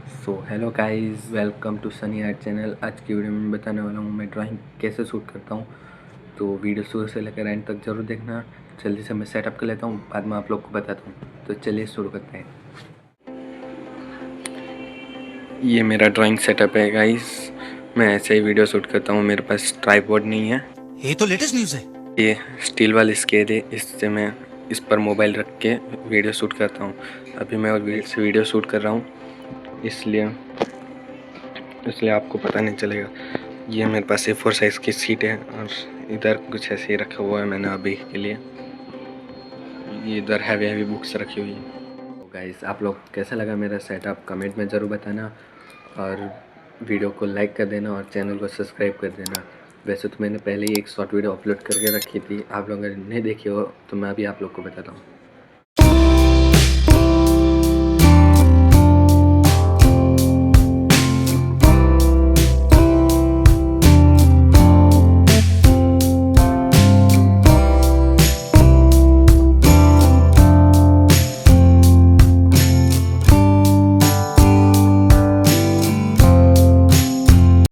So hello guys, welcome to Sunny art channel. आज की video में बताने वाला हूँ मैं ड्राइंग कैसे शूट करता हूँ। तो वीडियो शुरू से लेकर एंड तक ज़रूर देखना। जल्दी से मैं सेटअप कर लेता हूँ, बाद में आप लोग को बताता हूँ। तो चलिए शुरू करते हैं। ये मेरा ड्राइंग सेटअप है गाइस। मैं ऐसे ही वीडियो शूट करता हूँ। मेरे पास ट्राइपॉड नहीं है। ये तो लेटेस्ट न्यूज़ है। ये स्टील वाली स्केल है, इससे मैं इस पर मोबाइल रख के वीडियो शूट करता हूँ। अभी मैं वीडियो शूट कर रहा हूँ, इसलिए आपको पता नहीं चलेगा। ये मेरे पास A4 साइज़ की सीट है और इधर कुछ ऐसे ही रखा हुआ है मैंने अभी के लिए। ये इधर हैवी बुक्स रखी हुई है। तो गाइस, आप लोग कैसा लगा मेरा सेटअप कमेंट में ज़रूर बताना, और वीडियो को लाइक कर देना और चैनल को सब्सक्राइब कर देना। वैसे तो मैंने पहले ही एक शॉर्ट वीडियो अपलोड करके रखी थी, आप लोगों ने नहीं देखी हो तो मैं अभी आप लोग को बताता हूँ।